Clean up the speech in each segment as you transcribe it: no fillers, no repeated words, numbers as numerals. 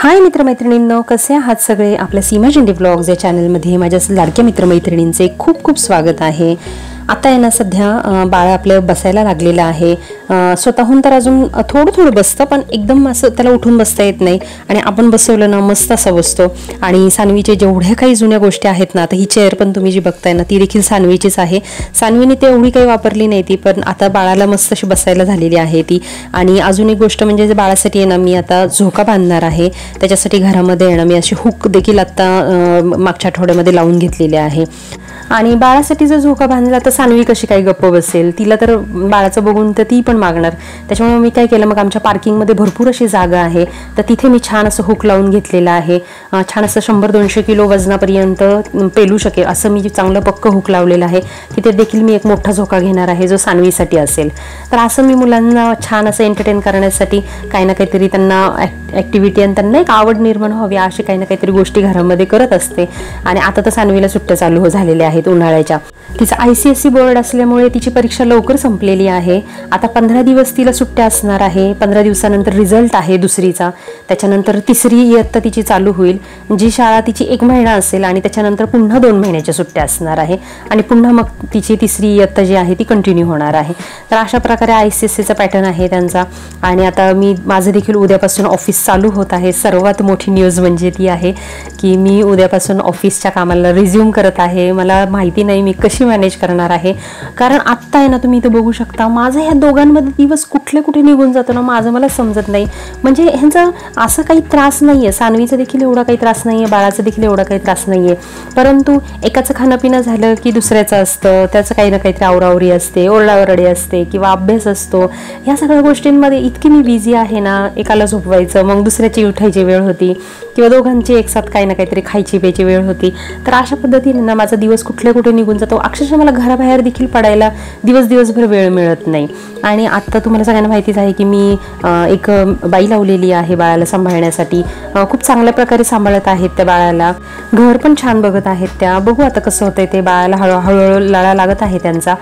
हाय मित्रमैत्रिणींनो, कसे आहात सगळे? आपल्या सीमा जिंदे ब्लॉग्स या चॅनलमध्ये माझ्या लाडक्या मित्रमैत्रिणींचे खूप खूप स्वागत आहे. आता आहे ना, सध्या बाळ आपलं बसायला लागलेलं आहे. स्वतःहून तर अजून थोडं थोडं बसतं, पण एकदम असं त्याला उठून बसता येत नाही. आणि आपण बसवलं ना मस्त असं बसतो. आणि सानवीचे जेवढ्या काही जुन्या गोष्टी आहेत ना, आता ही चेअर पण तुम्ही जी बघताय ना ती देखील सानवीचीच आहे. सानवीने ते एवढी काही वापरली नाही ती, पण आता बाळाला मस्त अशी बसायला झालेली आहे ती. आणि अजून एक गोष्ट म्हणजे बाळासाठी आहे ना, मी आता झोका बांधणार आहे. त्याच्यासाठी घरामध्ये आहे ना, मी अशी हुक देखील आता मागच्या आठवड्यामध्ये लावून घेतलेली आहे. आणि बाळासाठी जर झोका बांधला तर सानवी कशी काही गप्प बसेल? तिला तर बाळाचं बघून तर ती पण मागणार. त्याच्यामुळे मी काय केलं, मग आमच्या पार्किंगमध्ये भरपूर अशी जागा आहे, तर तिथे मी छान असं हुक लावून घेतलेलं आहे. छान असं 100-200 किलो वजनापर्यंत पेलू शकेल असं मी चांगलं पक्क हुक लावलेलं आहे. तिथे देखील मी एक मोठा झोका घेणार आहे जो सानवीसाठी असेल. तर असं मी मुलांना छान असं एंटरटेन करण्यासाठी काही ना काहीतरी त्यांना ॲक्टिव्हिटी आणि त्यांना एक आवड निर्माण व्हावी अशी काही ना काहीतरी गोष्टी घरामध्ये करत असते. आणि आता तर सानवीला सुट्ट्या चालू झालेल्या आहेत उन्हाळ्याच्या. तिचं ICSE बोर्ड असल्यामुळे तिची परीक्षा लवकर संपलेली आहे. आता 15 दिवस तिला सुट्ट्या असणार आहे. 15 दिवसानंतर रिझल्ट आहे दुसरीचा. त्याच्यानंतर तिसरी इयत्ता तिची चालू होईल. जी शाळा तिची 1 महिना असेल आणि त्याच्यानंतर पुन्हा 2 महिन्याच्या सुट्ट्या असणार आहे. आणि पुन्हा मग तिची तिसरी इयत्ता जी आहे ती कंटिन्यू होणार आहे. तर अशा प्रकारे ICSEचा पॅटर्न आहे त्यांचा. आणि आता माझं देखील उद्यापासून ऑफिस चालू होत आहे. सर्वात मोठी न्यूज म्हणजे ती आहे की मी उद्यापासून ऑफिसच्या कामाला रिझ्यूम करत आहे. मला माहिती नाही मी कशी मॅनेज करणार आहे, कारण आत्ता आहे ना, तुम्ही इथं बघू शकता माझं ह्या दोघांमध्ये दिवस कुठे निघून जातो ना माझं मला समजत नाही. म्हणजे ह्यांचा असं काही त्रास नाही आहे. सानवीचा देखील एवढा काही त्रास नाही आहे, बाळाचा देखील एवढा काही त्रास नाही आहे. परंतु एकाचं खाणं पिणं झालं की दुसऱ्याचं असतं. त्याचं काही ना काहीतरी आवरावरी असते, ओरडाओरडी असते किंवा अभ्यास असतो. ह्या सगळ्या गोष्टींमध्ये इतकी मी बिझी आहे ना, एकाला झोपवायचं मग दुसऱ्याची उठायची वेळ होती किंवा दोघांची एकसाथ काही ना काहीतरी खायची प्यायची वेळ होती. तर अशा पद्धतीने ना माझा दिवस कुठे निघून जातो. अक्षरशः मला घराबाहेर देखील पडायला दिवसभर वेळ मिळत नाही. आणि आत्ता तुम्हाला सगळ्यांना माहितीच आहे की मी एक बाई लावलेली आहे बाळाला सांभाळण्यासाठी. खूप चांगल्या प्रकारे सांभाळत आहेत त्या बाळाला. घर पण छान बघत आहेत त्या. बघू आता कसं होतंय ते. बाळाला हळूहळू लळा लागत आहे त्यांचा.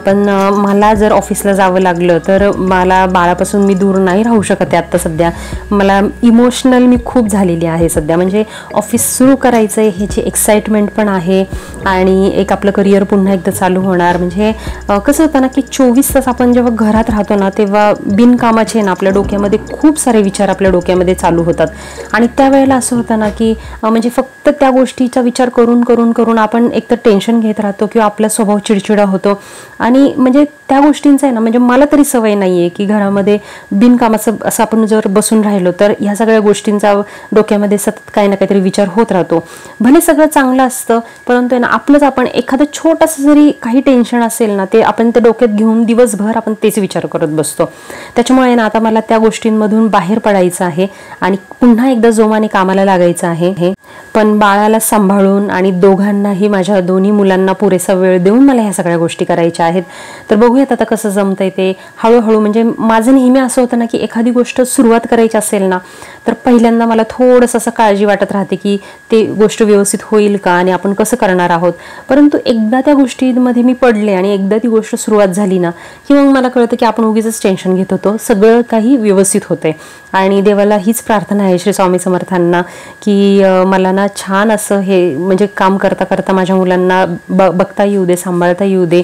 पण मला जर ऑफिसला जावं लागलं तर मला बाळापासून मी दूर नाही राहू शकत आहे. आत्ता सध्या मला इमोशनल मी खूप झालेली आहे सध्या. म्हणजे ऑफिस सुरू करायचं आहे ह्याची एक्साइटमेंट पण आहे आणि एक आपलं करिअर पुन्हा एकदा चालू होणार. म्हणजे कसं होतं ना की 24 तास आपण जेव्हा घरात राहतो ना तेव्हा बिनकामाचे ना आपल्या डोक्यामध्ये खूप सारे विचार आपल्या डोक्यामध्ये चालू होतात. आणि त्यावेळेला असं होतं ना की म्हणजे फक्त त्या गोष्टीचा विचार करून आपण एकतर टेन्शन घेत राहतो किंवा आपला स्वभाव चिडचिडा होतो. आणि म्हणजे त्या गोष्टींचं आहे ना, म्हणजे मला तरी सवय नाही आहे की घरामध्ये बिनकामाचं असं आपण जर बसून राहिलो तर ह्या सगळ्या गोष्टींचा डोक्यामध्ये सतत काही ना काहीतरी विचार होत राहतो. भले सगळं चांगलं असतं परंतु ना आपलंच आपण एखादं छोटंसं जरी काही टेन्शन असेल ना ते आपण त्या डोक्यात घेऊन दिवसभर आपण तेच विचार करत बसतो. त्याच्यामुळे ना आता मला त्या गोष्टींमधून बाहेर पडायचं आहे आणि पुन्हा एकदा जोमाने कामाला लागायचं आहे. पण बाळाला सांभाळून आणि दोघांनाही माझ्या दोन्ही मुलांना पुरेसा वेळ देऊन मला ह्या सगळ्या गोष्टी करायच्या आहेत. तर बघूयात आता कसं जमतंय ते हळूहळू. म्हणजे माझं नेहमी असं होतं ना की एखादी गोष्ट सुरुवात करायची असेल ना तर पहिल्यांदा मला थोडंसं असं काळजी वाटत राहते की ते गोष्ट व्यवस्थित होईल का आणि आपण कसं करणार आहोत. परंतु एकदा त्या गोष्टींमध्ये मी पडले आणि एकदा ती गोष्ट सुरुवात झाली ना की मग मला कळतं की आपण उगीच टेन्शन घेत होतो. सगळं काही व्यवस्थित होतंय. आणि देवाला हीच प्रार्थना आहे श्री स्वामी समर्थांना की मला ना छान असं हे म्हणजे काम करता करता माझ्या मुलांना बघता येऊ दे, सांभाळता येऊ दे.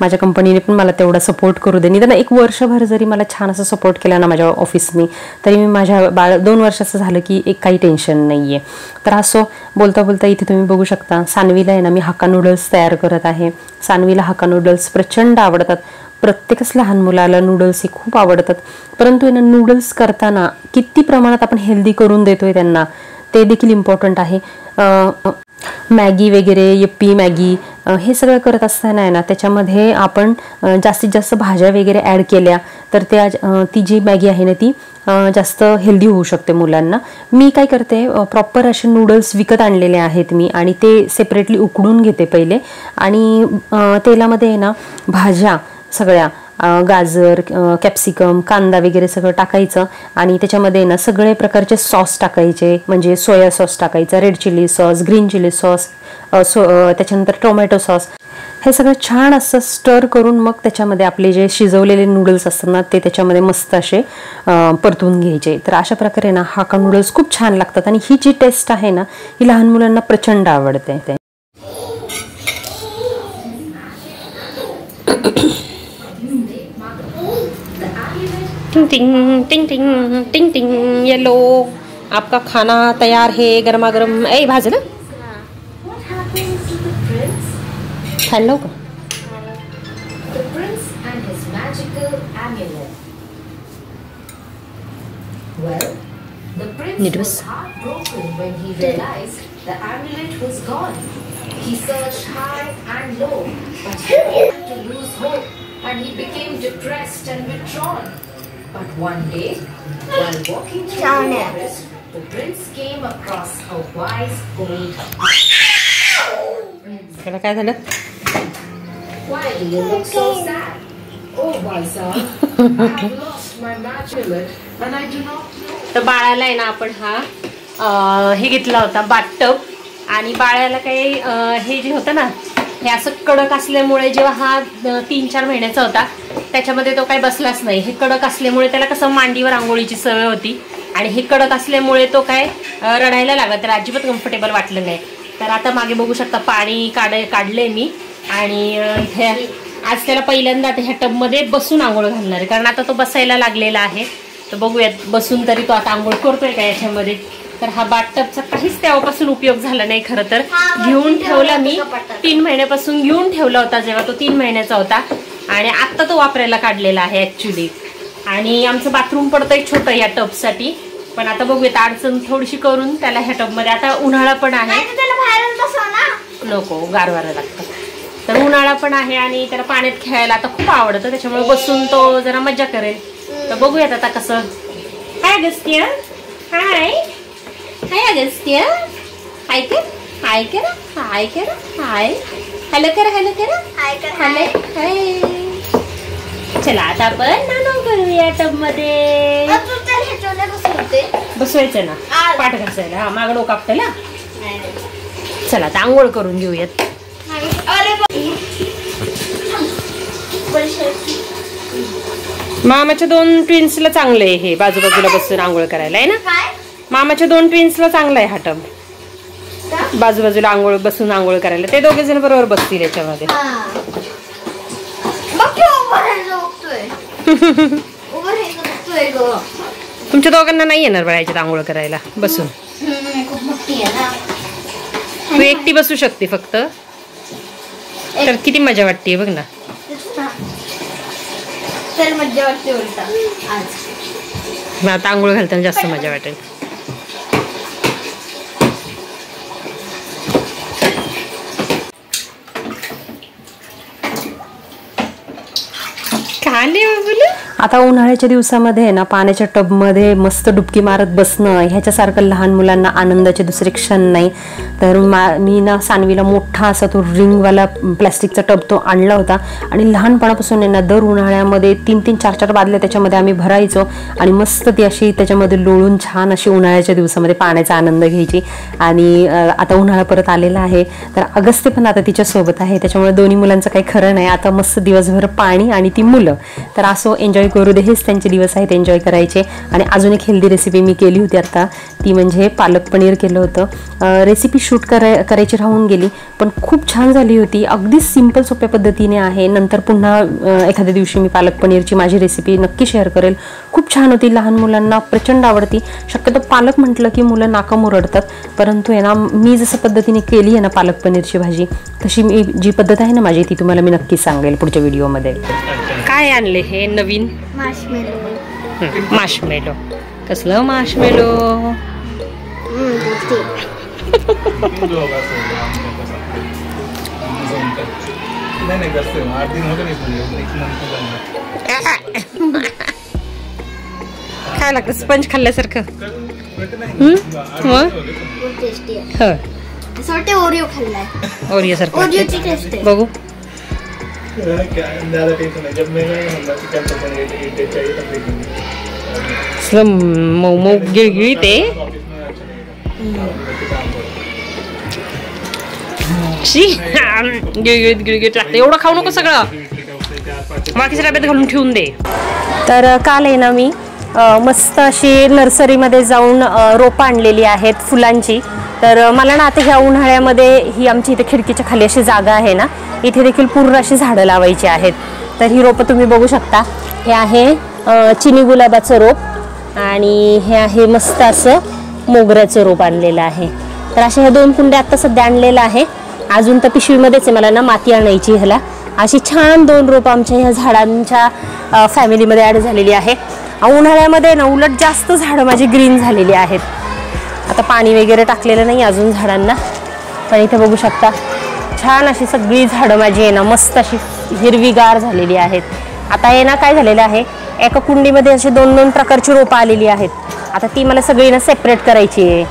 माझ्या कंपनीने पण मला तेवढा सपोर्ट करू दे. निदान 1 वर्षभर जरी मला छान असं सपोर्ट केला ना माझ्या ऑफिसनी तरी मी माझ्या 2 वर्षाचं झालं की काही टेन्शन नाही आहे. तर असो बोलता बोलता इथे तुम्ही बघू शकता सानवीला आहे ना मी हक्का नूडल्स तयार करत आहे. सानवीला हक्का नूडल्स प्रचंड आवडतात. प्रत्येकच लहान मुलाला नूडल्स हे खूप आवडतात. परंतु ना नूडल्स करताना किती प्रमाणात आपण हेल्दी करून देतोय त्यांना ते देखील इम्पॉर्टंट आहे. मॅगी वगैरे यप्पी मॅगी हे सगळं करत असताना आहे ना त्याच्यामध्ये आपण जास्तीत जास्त भाज्या वगैरे ॲड केल्या तर ती जी मॅगी आहे ना ती जास्त हेल्दी होऊ शकते मुलांना. मी काय करते प्रॉपर असे नूडल्स विकत आणलेले आहेत मी आणि ते सेपरेटली उकडून घेते पहिले आणि तेलामध्ये आहे ना भाज्या सगळ्या गाजर, कॅप्सिकम, कांदा वगैरे सगळं टाकायचं आणि त्याच्यामध्ये ना सगळे प्रकारचे सॉस टाकायचे, म्हणजे सोया सॉस टाकायचा, red chilli sauce, green chilli sauce, त्याच्यानंतर टोमॅटो सॉस, हे सगळं छान असं स्टर करून मग त्याच्यामध्ये आपले जे शिजवलेले नूडल्स असतात ना ते त्याच्यामध्ये मस्त असे परतून घ्यायचे. तर अशा प्रकारे ना हाक्का नूडल्स खूप छान लागतात आणि ही जी टेस्ट आहे ना ही लहान मुलांना प्रचंड आवडते. टिंग टिंग टिंग टिंग टिंग टिंग, येलो आपका खाना तैयार है, गरमा गरम. ए भाजलं खाल्लं का? The prince and his magical amulet. Well, the prince was heartbroken when he realized the amulet was gone. He searched high and low, but he began to lose hope and he became depressed and withdrawn. But one day, while walking through the forest, the prince came across a wise old त्याला काय झालं? Why do you look so sad? Oh, wise owl, I have lost my amulet and I do not know. तर बाळाला आहे ना आपण हा हे घेतला होता बाथटब, आणि बाळाला काही हे जे होतं ना हे असं कडक असल्यामुळे जेव्हा हा 3-4 महिन्याचा होता त्याच्यामध्ये तो काही बसलाच नाही. हे कडक असल्यामुळे त्याला कसं मांडीवर आंघोळीची सवय होती आणि हे कडक असल्यामुळे तो काय रडायला लागला, त्याला अजिबात कम्फर्टेबल वाटलं नाही. तर आता मागे बघू शकता पाणी काढलंय मी आणि इथे आज त्याला पहिल्यांदा आता ह्या टबमध्ये बसून आंघोळ घालणार आहे, कारण आता तो बसायला लागलेला आहे. तर बघूयात बसून तरी तो आता आंघोळ करतोय का याच्यामध्ये. तर हा बाथटबचा काहीच तेव्हापासून उपयोग झाला नाही. खरं तर घेऊन ठेवला मी 3 महिन्यापासून घेऊन ठेवला होता जेव्हा तो 3 महिन्याचा होता, आणि आत्ता तो वापरायला काढलेला आहे ऍक्च्युली. आणि आमचं बाथरूम पडतंय छोटं या टबसाठी, पण आता बघूयात अडचण थोडीशी करून त्याला ह्या टबमध्ये. आता उन्हाळा पण आहे, नको गारवायला लागतं. तर उन्हाळा पण आहे आणि त्याला पाण्यात खेळायला आता खूप आवडतं, त्याच्यामुळे बसून तो जरा मजा करेल. तर बघूयात आता कसं. हाय अगस्त्य, हाय हाय अगस्त्य, हाय कर, हाय कर, हाय कर, हाय हॅलो कर, हॅलो कर, हाय कर, हाय हाय. चला आता आपण नाणं करूया टब मध्ये. बसवायचं ना पाठ घासायला, हा मागं डोकं आपल्याला. चला आता आंघोळ करून घेऊयात. मामाच्या 2 ट्विन्सला चांगलं आहे हे बाजूबाजूला बसून आंघोळ करायला, आहे ना. मामाच्या 2 ट्विन्सला चांगला आहे हा टब, बाजूबाजूला आंघोळ बसून आंघोळ करायला. ते दोघे जण बरोबर बसतील याच्यामध्ये. तुमच्या दोघांना नाही येणार बघायच्यात आंघोळ करायला बसून. तू एकटी बसू शकते फक्त, तर किती मजा वाटते बघ ना. तर मजा वाटते उलटा आज. आता आंघोळ घालताना जास्त मजा वाटेल. आता उन्हाळ्याच्या दिवसामध्ये ना पाण्याच्या टबमध्ये मस्त डुबकी मारत बसणं ह्याच्यासारखं लहान मुलांना आनंदाचे दुसरे क्षण नाही. तर मी ना सानवीला मोठा असा तो रिंगवाला प्लॅस्टिकचा टब तो आणला होता, आणि लहानपणापासून ना दर उन्हाळ्यामध्ये 3-3, 4-4 बादल्या त्याच्यामध्ये आम्ही भरायचो आणि मस्त ती अशी त्याच्यामध्ये लोळून छान अशी उन्हाळ्याच्या दिवसामध्ये पाण्याचा आनंद घ्यायची. आणि आता उन्हाळा परत आलेला आहे, तर अगस्त्य पण आता तिच्यासोबत आहे, त्याच्यामुळे दोन्ही मुलांचं काही खरं नाही. आता मस्त दिवसभर पाणी आणि ती मुलं. तर असो एन्जॉय करू दे, हेच त्यांचे दिवस आहेत एन्जॉय करायचे. आणि अजून एक हेल्दी रेसिपी मी केली होती आता, ती म्हणजे पालक पनीर केलं होतं. रेसिपी शूट करायची राहून गेली, पण खूप छान झाली होती. अगदी सिंपल सोप्या पद्धतीने आहे. नंतर पुन्हा एखाद्या दिवशी मी पालक पनीरची माझी रेसिपी नक्की शेअर करेल. खूप छान होती, लहान मुलांना प्रचंड आवडती. शक्यतो पालक म्हटलं की मुलं नाका मुरडतात, परंतु आहे ना मी जसं पद्धतीने केली आहे ना पालक पनीरची भाजी, तशी मी जी पद्धत आहे ना माझी ती तुम्हाला मी नक्की सांगेल पुढच्या व्हिडिओमध्ये. काय आणले हे नवीन? मार्शमेलो. कसलं मार्शमेलो? काय लागतं स्पंज खाल्ल्यासारखं. ओरिओ खाल्लाय, ओरिओ सारखं. ओरिओची टेस्ट आहे. बघू ज़्यादा टेंशन है, जब मैं गया कि क्या पसंद है कि चाहिए तब देखेंगे। स्लम मऊ गिळगिळीत आहे। ऑफिस में अच्छा लगेगा। गिळगिळीत लागतं, एवढं खाऊ नको सगळं, बाकीच्या डब्यात घालून ठेवून दे। तर काल आहे ना मी मस्त अशी नर्सरीमध्ये जाऊन रोपं आणलेली आहेत फुलांची। तर मला ना आता ह्या उन्हाळ्यामध्ये ही आमची इथे खिडकीच्या खाली अशी जागा आहे ना, इथे देखील पूर्ण अशी झाडं लावायची आहेत। तर ही रोपं तुम्ही बघू शकता, हे आहे चिनी गुलाबाचं रोप आणि हे आहे मस्त असं मोगऱ्याचं रोप आणलेलं आहे। तर अशा ह्या 2 कुंड्या आत्ता सध्या आणलेलं आहे, अजून तर पिशवीमध्येच आहे, मला ना माती आणायची ह्याला। अशी छान 2 रोपं आमच्या ह्या झाडांच्या फॅमिलीमध्ये ॲड झालेली आहे। उन्हाळ्यामध्ये ना उलट जास्त झाडं माझी ग्रीन झालेली आहेत। आता पाणी वगैरे टाकलेलं नाही अजून झाडांना, पण इथे बघू शकता छान अशी सगळी झाडं माझी आहे ना मस्त अशी हिरवीगार झालेली आहेत। आता हे ना काय झालेलं आहे, एका कुंडीमध्ये अशी 2-2 प्रकारची रोपं आलेली आहेत। आता ती मला सगळी ना सेपरेट करायची आहे,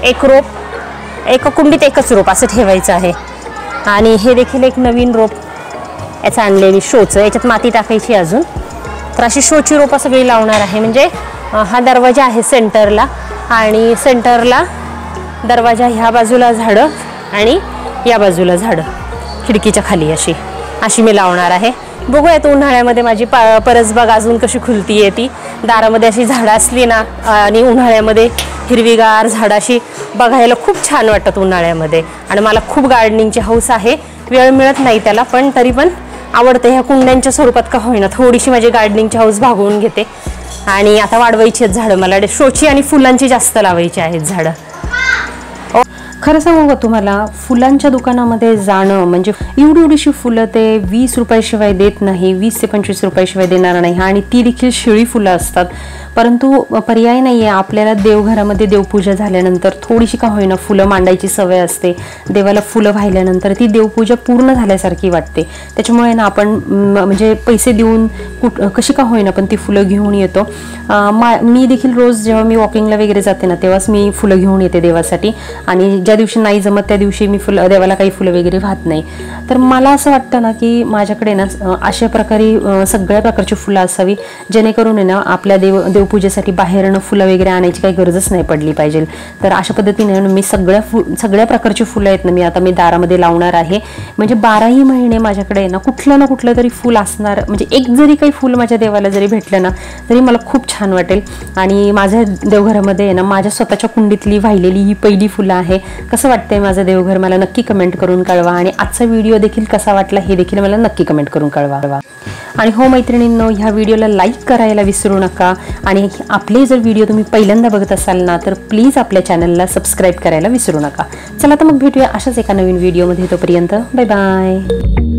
एक रोप एका कुंडीत एकच रोप असं ठेवायचं आहे। आणि हे देखील एक नवीन रोप याचं आणलेली शोचं, याच्यात माती टाकायची अजून। तर अशी शोची रोपं सगळी लावणार आहे, म्हणजे हा दरवाजा आहे सेंटरला आणि सेंटरला दरवाजा ह्या बाजूला झाडं आणि या बाजूला झाडं खिडकीच्या खाली अशी मी लावणार आहे। बघूयात उन्हाळ्यामध्ये माझी परसबाग अजून कशी खुलती आहे ती। दारामध्ये अशी झाडं असली ना आणि उन्हाळ्यामध्ये हिरवीगार झाडं अशी बघायला खूप छान वाटतात उन्हाळ्यामध्ये। आणि मला खूप गार्डनिंगची हौस आहे, वेळ मिळत नाही त्याला, पण तरी पण आवडते। ह्या कुंड्यांच्या स्वरूपात का होईना थोडीशी माझी गार्डनिंगची हौस भागवून घेते। आणि आता वाढवायची आहेत झाडं, मला शोची आणि फुलांची जास्त लावायची आहेत झाडं। खरं सांगू का तुम्हाला, फुलांच्या दुकानामध्ये जाणं म्हणजे एवढीशी फुलं ते 20 रुपयाशिवाय देत नाही, 20 ते 25 रुपयाशिवाय देणार नाही, आणि ती देखील शिळी फुलं असतात। परंतु पर्याय नाही आहे, आपल्याला देवघरामध्ये देवपूजा झाल्यानंतर थोडीशी का होईना फुलं मांडायची सवय असते। देवाला फुलं वाहिल्यानंतर ती देवपूजा पूर्ण झाल्यासारखी वाटते। त्याच्यामुळे ना आपण म्हणजे पैसे देऊन कशी का होईना पण ती फुलं घेऊन येतो। मी देखील रोज जेव्हा मी वॉकिंगला वगैरे जाते ना तेव्हाच मी फुलं घेऊन येते देवासाठी, आणि ज्या दिवशी नाही जमत त्या दिवशी मी देवाला काही फुलं वगैरे वाहत नाही। तर मला असं वाटतं ना की माझ्याकडे ना अशा प्रकारे सगळ्या प्रकारची फुलं असावी, जेणेकरून ना आपल्या देवपूजेसाठी बाहेरनं फुलं वगैरे आणायची काही गरजच नाही पडली पाहिजे। तर अशा पद्धतीने मी सगळ्या प्रकारची फुलं आहेत ना मी दारामध्ये लावणार आहे, म्हणजे 12ही महिने माझ्याकडे ना कुठलं तरी फुल असणार। म्हणजे एक जरी काही फुल माझ्या देवाला जरी भेटलं ना तरी मला खूप छान वाटेल। आणि माझ्या देवघरामध्ये ना माझ्या स्वतःच्या कुंडीतली वाहिलेली ही पहिली फुलं आहे। कसं वाटतंय माझं देवघर मला नक्की कमेंट करून कळवा, आणि आजचा व्हिडिओ देखील कसा वाटला हे देखील मला नक्की कमेंट करून कळवा। आणि हो मैत्रिणींनो, ह्या व्हिडिओला लाईक करायला विसरू नका, आणि आपले जर व्हिडिओ तुम्ही पहिल्यांदा बघत असाल ना तर प्लीज आपल्या चॅनलला सबस्क्राईब करायला विसरू नका। चला तर मग भेटूया अशाच एका नवीन व्हिडिओमध्ये, तोपर्यंत बाय बाय।